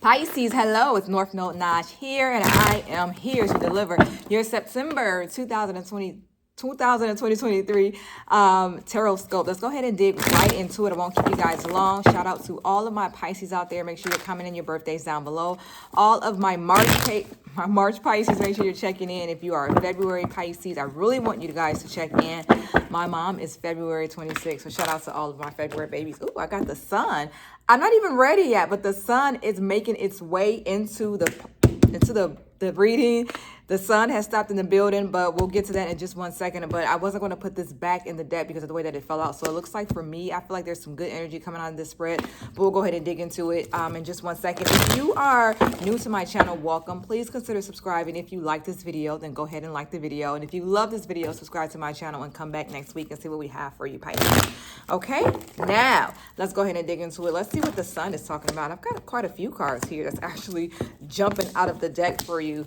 Pisces, hello, it's North Node Naj here, and I am here to deliver your September 2023 tarot scope. Let's go ahead and dig right into it. I won't keep you guys long. Shout out to all of my Pisces out there. Make sure you're coming in your birthdays down below. All of my March Pisces, make sure you're checking in. If you are a February Pisces, I really want you guys to check in. My mom is February 26th, so shout out to all of my February babies. Ooh, I got the sun. I'm not even ready yet, but the sun is making its way into the reading. The sun has stopped in the building, but we'll get to that in just 1 second. But I wasn't going to put this back in the deck because of the way that it fell out. So it looks like for me, I feel like there's some good energy coming out of this spread. But we'll go ahead and dig into it in just 1 second. If you are new to my channel, welcome. Please consider subscribing. If you like this video, then go ahead and like the video. And if you love this video, subscribe to my channel and come back next week and see what we have for you, Pisces. Okay, now let's go ahead and dig into it. Let's see what the sun is talking about. I've got quite a few cards here that's actually jumping out of the deck for you.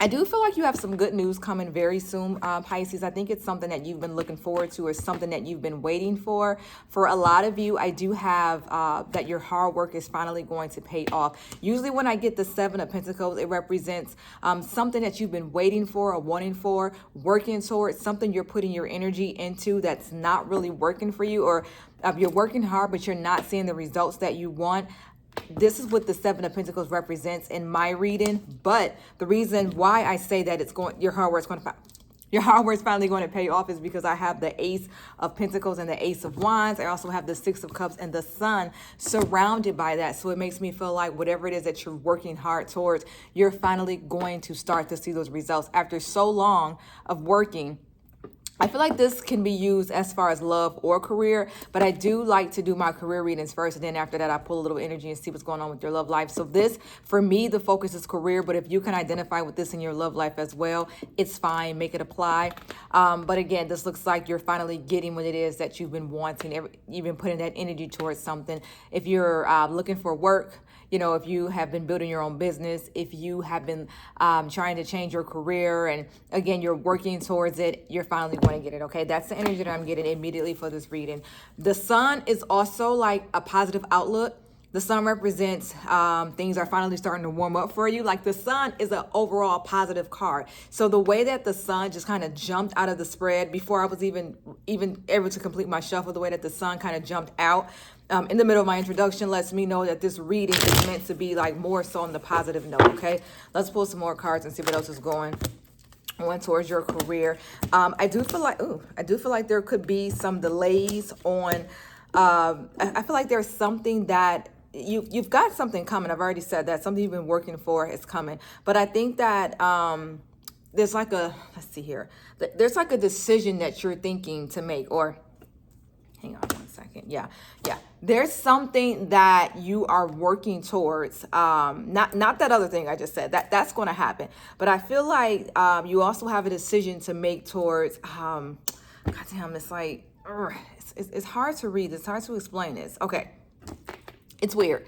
I do feel like you have some good news coming very soon, Pisces. I think it's something that you've been looking forward to or something that you've been waiting for. For a lot of you, I do have that your hard work is finally going to pay off. Usually when I get the Seven of Pentacles, it represents something that you've been waiting for or wanting for, working towards, something you're putting your energy into that's not really working for you, or you're working hard, but you're not seeing the results that you want. This is what the Seven of Pentacles represents in my reading. But the reason why I say that your hard work's finally going to pay off is because I have the Ace of Pentacles and the Ace of Wands. I also have the Six of Cups and the Sun surrounded by that. So it makes me feel like whatever it is that you're working hard towards, you're finally going to start to see those results after so long of working. I feel like this can be used as far as love or career, but I do like to do my career readings first, and then after that, I pull a little energy and see what's going on with your love life. So this, for me, the focus is career, but if you can identify with this in your love life as well, it's fine. Make it apply. But again, this looks like you're finally getting what it is that you've been wanting. You've been putting that energy towards something. If you're looking for work, you know, if you have been building your own business, if you have been trying to change your career, and again, you're working towards it, you're finally going to get it, okay? That's the energy that I'm getting immediately for this reading. The sun is also like a positive outlook. The sun represents things are finally starting to warm up for you. Like the sun is an overall positive card. So the way that the sun just kind of jumped out of the spread before I was even able to complete my shuffle, the way that the sun kind of jumped out in the middle of my introduction lets me know that this reading is meant to be like more so on the positive note, okay? Let's pull some more cards and see what else is going towards your career. I do feel like there could be some delays on, I feel like there's something that you've got something coming. I've already said that. Something you've been working for is coming. But I think that there's like let's see here. There's like a decision that you're thinking to make, or hang on 1 second. Yeah. There's something that you are working towards. Not that other thing I just said. That's going to happen. But I feel like you also have a decision to make towards. Goddamn, it's like it's hard to read. It's hard to explain this. Okay, it's weird.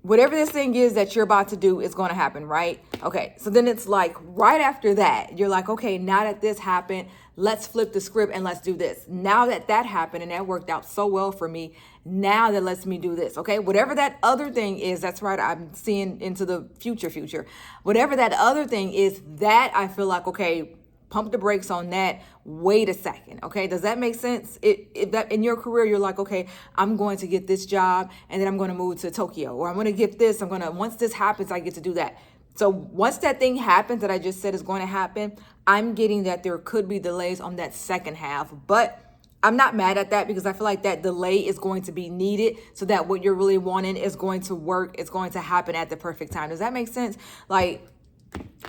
Whatever this thing is that you're about to do is going to happen, right? Okay, so then it's like right after that, you're like, okay, now that this happened, let's flip the script and let's do this. Now that happened and that worked out so well for me, now that lets me do this, okay? Whatever that other thing is, that's right, I'm seeing into the future. Whatever that other thing is, that I feel like, okay, pump the brakes on that. Wait a second, okay? Does that make sense? If that in your career, you're like, okay, I'm going to get this job and then I'm going to move to Tokyo, or I'm going to get this. Once this happens, I get to do that. So once that thing happens that I just said is going to happen, I'm getting that there could be delays on that second half, but I'm not mad at that because I feel like that delay is going to be needed so that what you're really wanting is going to work. It's going to happen at the perfect time. Does that make sense? Like,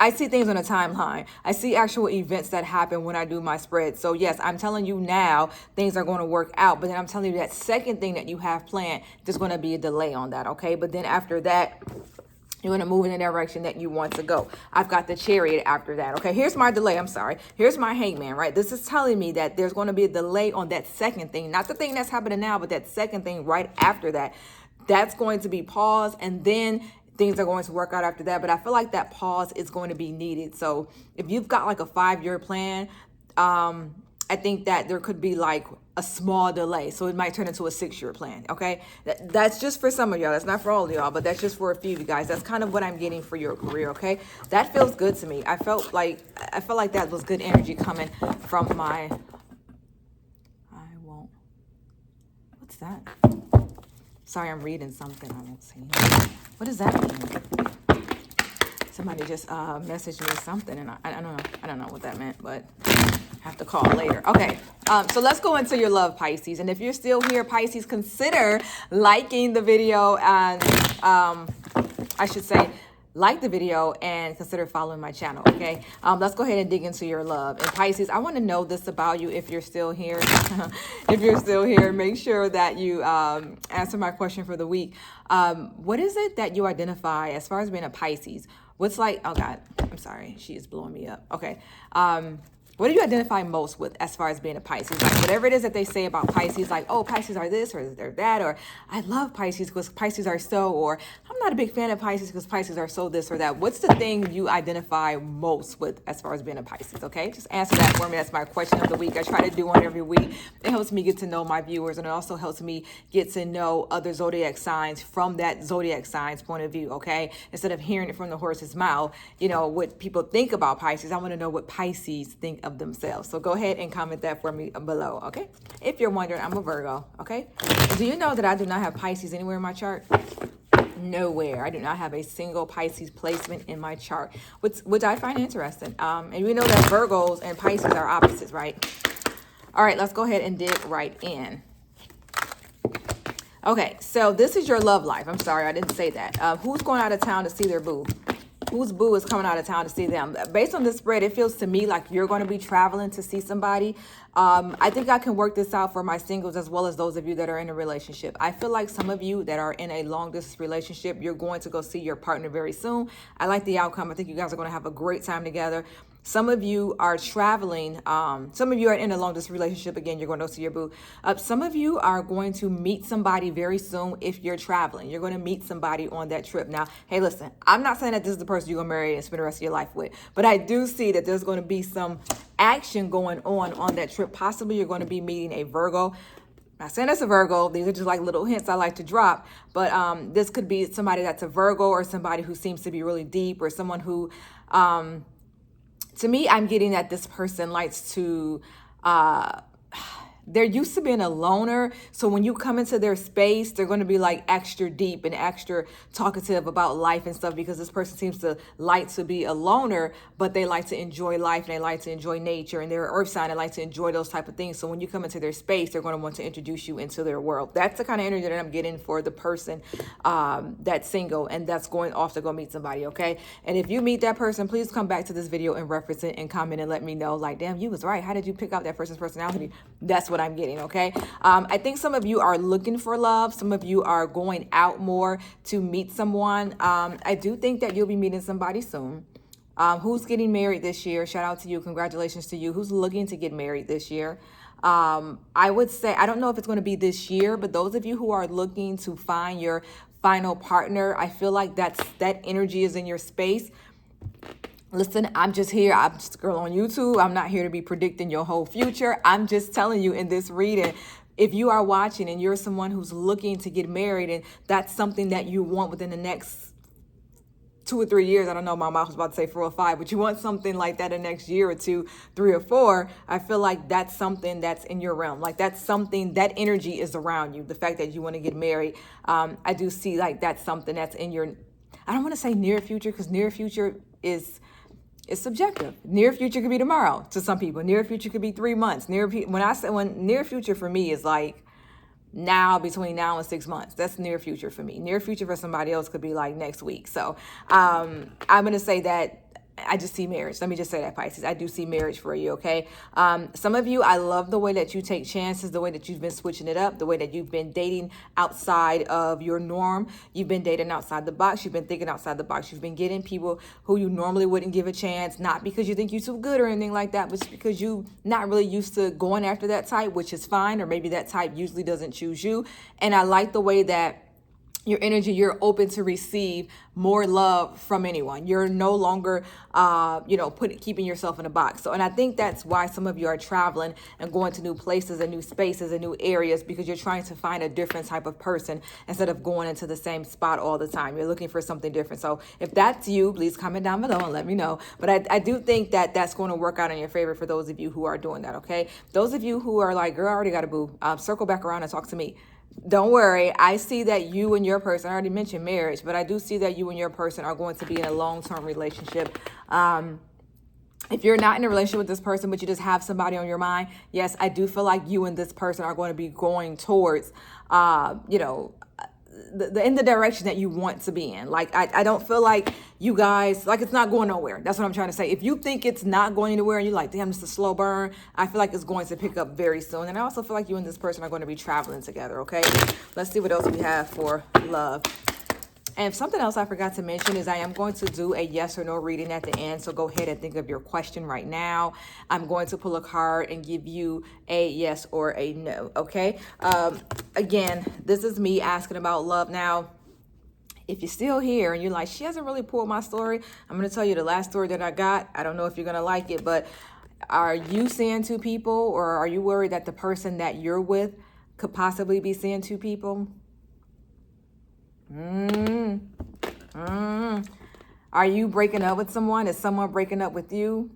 I see things on a timeline. I see actual events that happen when I do my spread. So yes, I'm telling you now, things are going to work out. But then I'm telling you that second thing that you have planned, there's going to be a delay on that, okay? But then after that, you're going to move in the direction that you want to go. I've got the Chariot after that, okay? Here's my delay. I'm sorry. Here's my Hangman, right? This is telling me that there's going to be a delay on that second thing. Not the thing that's happening now, but that second thing right after that. That's going to be paused, and then things are going to work out after that. But I feel like that pause is going to be needed. So if you've got like a 5-year plan, I I think that there could be like a small delay. So it might turn into a 6-year plan. Okay. That's just for some of y'all. That's not for all of y'all, but that's just for a few of you guys. That's kind of what I'm getting for your career. Okay. That feels good to me. I felt like that was good energy coming from my, what's that? Sorry, I'm reading something. I don't see. What does that mean? Somebody just messaged me something, and I don't know what that meant, but I have to call later. Okay, so let's go into your love, Pisces. And if you're still here, Pisces, consider liking the video, and I should say, like the video and consider following my channel. Okay, let's go ahead and dig into your love. And Pisces, I want to know this about you if you're still here. If you're still here, make sure that you answer my question for the week. What is it that you identify as far as being a Pisces? What's like, oh God, I'm sorry, she is blowing me up. Okay. What do you identify most with as far as being a Pisces? Like whatever it is that they say about Pisces, like, oh, Pisces are this or they're that, or I love Pisces because Pisces are so, or I'm not a big fan of Pisces because Pisces are so this or that. What's the thing you identify most with as far as being a Pisces? Okay, just answer that for me. That's my question of the week. I try to do one every week. It helps me get to know my viewers, and it also helps me get to know other zodiac signs from that zodiac sign's point of view. Okay, instead of hearing it from the horse's mouth, you know, what people think about Pisces, I want to know what Pisces think of themselves. So go ahead and comment that for me below. Okay, if you're wondering, I'm a Virgo. Okay, do you know that I do not have Pisces anywhere in my chart? Nowhere. I do not have a single Pisces placement in my chart, which I find interesting. And we know that Virgos and Pisces are opposites, right? All right, let's go ahead and dig right in. Okay, so this is your love life. I'm sorry, I didn't say that. Who's going out of town to see their boo? Whose boo is coming out of town to see them? Based on this spread, it feels to me like you're going to be traveling to see somebody. I think I can work this out for my singles as well as those of you that are in a relationship. I feel like some of you that are in a long distance relationship, you're going to go see your partner very soon. I like the outcome. I think you guys are going to have a great time together. Some of you are traveling. Some of you are in a long distance relationship. Again, you're going to see your boo. Some of you are going to meet somebody very soon if you're traveling. You're going to meet somebody on that trip. Now, hey, listen, I'm not saying that this is the person you're going to marry and spend the rest of your life with, but I do see that there's going to be some action going on that trip. Possibly you're going to be meeting a Virgo. Not saying that's a Virgo. These are just like little hints I like to drop. But this could be somebody that's a Virgo or somebody who seems to be really deep or someone who... to me, I'm getting that this person likes to, they're used to being a loner. So when you come into their space, they're going to be like extra deep and extra talkative about life and stuff, because this person seems to like to be a loner, but they like to enjoy life and they like to enjoy nature, and they're an earth sign and like to enjoy those type of things. So when you come into their space, they're going to want to introduce you into their world. That's the kind of energy that I'm getting for the person that's single and that's going off to go meet somebody. Okay. And if you meet that person, please come back to this video and reference it and comment and let me know, like, damn, you was right. How did you pick out that person's personality? That's what I'm getting. Okay. I think some of you are looking for love. Some of you are going out more to meet someone. I do think that you'll be meeting somebody soon. Who's getting married this year? Shout out to you. Congratulations to you. Who's looking to get married this year? I would say, I don't know if it's going to be this year, but those of you who are looking to find your final partner, I feel like that energy is in your space. Listen, I'm just here. I'm just a girl on YouTube. I'm not here to be predicting your whole future. I'm just telling you in this reading, if you are watching and you're someone who's looking to get married and that's something that you want within the next 2 or 3 years, I don't know, my mouth was about to say 4 or 5, but you want something like that in the next year or 2, 3 or 4, I feel like that's something that's in your realm. Like that's something, that energy is around you. The fact that you want to get married, I do see like that's something that's in your, I don't want to say near future, because near future is... it's subjective. Near future could be tomorrow to some people. Near future could be 3 months. When near future for me is like now, between now and 6 months. That's near future for me. Near future for somebody else could be like next week. So I'm going to say that I just see marriage. Let me just say that, Pisces. I do see marriage for you, okay? Some of you, I love the way that you take chances, the way that you've been switching it up, the way that you've been dating outside of your norm. You've been dating outside the box. You've been thinking outside the box. You've been getting people who you normally wouldn't give a chance, not because you think you're too good or anything like that, but just because you not really used to going after that type, which is fine, or maybe that type usually doesn't choose you. And I like the way that your energy, you're open to receive more love from anyone. You're no longer, keeping yourself in a box. So, and I think that's why some of you are traveling and going to new places and new spaces and new areas, because you're trying to find a different type of person instead of going into the same spot all the time. You're looking for something different. So if that's you, please comment down below and let me know. But I do think that that's going to work out in your favor for those of you who are doing that. Okay. Those of you who are like, girl, I already got a boo, circle back around and talk to me. Don't worry. I see that you and your person, I already mentioned marriage, but I do see that you and your person are going to be in a long-term relationship. If you're not in a relationship with this person, but you just have somebody on your mind, yes, I do feel like you and this person are going to be going towards, in the direction that you want to be in. Like, I don't feel like you guys, like, it's not going nowhere. That's what I'm trying to say. If you think it's not going anywhere and you're like, damn, it's a slow burn, I feel like it's going to pick up very soon. And I also feel like you and this person are going to be traveling together, okay? Let's see what else we have for love. And something else I forgot to mention is I am going to do a yes or no reading at the end. So go ahead and think of your question right now. I'm going to pull a card and give you a yes or a no, okay? Again, this is me asking about love. Now, if you're still here and you're like, she hasn't really pulled my story, I'm going to tell you the last story that I got. I don't know if you're going to like it, but are you seeing two people, or are you worried that the person that you're with could possibly be seeing two people? Are you breaking up with someone? Is someone breaking up with you?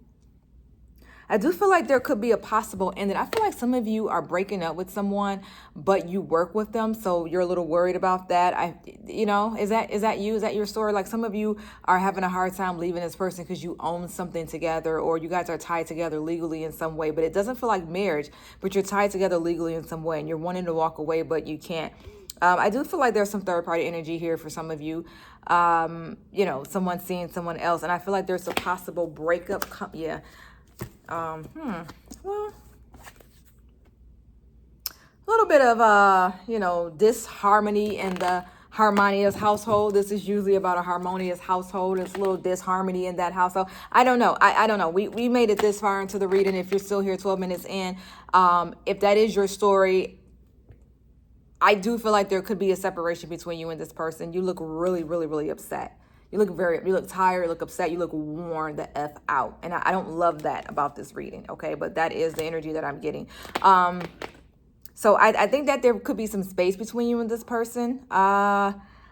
I do feel like there could be a possible ending. I feel like some of you are breaking up with someone, but you work with them, so you're a little worried about that. Is that you? Is that your story? Like, some of you are having a hard time leaving this person because you own something together, or you guys are tied together legally in some way, but it doesn't feel like marriage, but you're tied together legally in some way, and you're wanting to walk away, but you can't. I do feel like there's some third-party energy here for some of you. Someone seeing someone else, and I feel like there's a possible breakup. Well, a little bit of, disharmony in the harmonious household. This is usually about a harmonious household. There's a little disharmony in that household. I don't know. I don't know. We made it this far into the reading. If you're still here 12 minutes in, if that is your story, I do feel like there could be a separation between you and this person. You look really, really, really upset. You look tired, you look upset, you look worn the F out. And I don't love that about this reading, okay? But that is the energy that I'm getting. So I think that there could be some space between you and this person.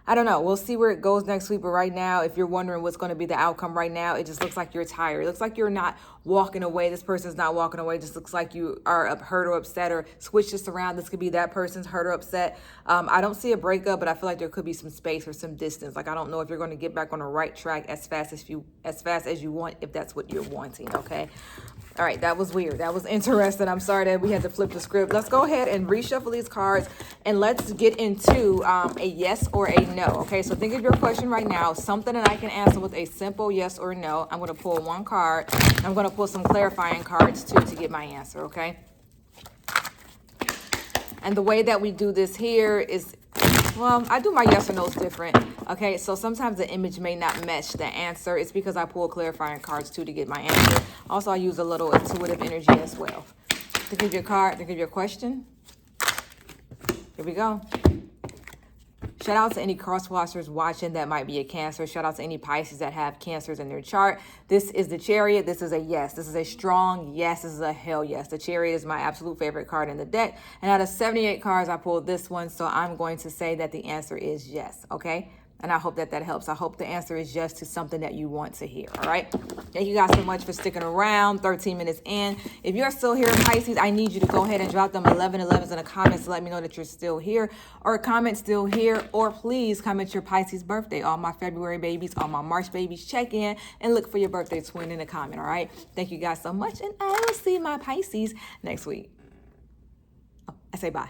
I don't know. We'll see where it goes next week. But right now, if you're wondering what's going to be the outcome right now, it just looks like you're tired. It looks like you're not walking away. This person's not walking away. It just looks like you are hurt or upset, or switch this around. This could be that person's hurt or upset. I don't see a breakup, but I feel like there could be some space or some distance. Like, I don't know if you're going to get back on the right track as fast as you want, if that's what you're wanting. Okay. All right. That was weird. That was interesting. I'm sorry that we had to flip the script. Let's go ahead and reshuffle these cards, and let's get into a yes or a no. Okay, so think of your question right now, something that I can answer with a simple yes or no. I'm going to pull one card. I'm going to pull some clarifying cards too to get my answer, okay? And the way that we do this here is, well, I do my yes or no's different. Okay, so sometimes the image may not match the answer. It's because I pull clarifying cards too to get my answer. Also, I use a little intuitive energy as well. Think of your card, think of your question. Here we go. Shout out to any crosswatchers watching that might be a Cancer. Shout out to any Pisces that have Cancers in their chart. This is the Chariot. This is a yes. This is a strong yes. This is a hell yes. The Chariot is my absolute favorite card in the deck. And out of 78 cards, I pulled this one. So I'm going to say that the answer is yes. Okay. And I hope that helps. I hope the answer is yes to something that you want to hear. All right. Thank you guys so much for sticking around. 13 minutes in. If you're still here, Pisces, I need you to go ahead and drop them 1111s in the comments to let me know that you're still here, or comment still here, or please comment your Pisces birthday. All my February babies, all my March babies, check in and look for your birthday twin in the comment. All right. Thank you guys so much. And I will see my Pisces next week. Oh, I say bye.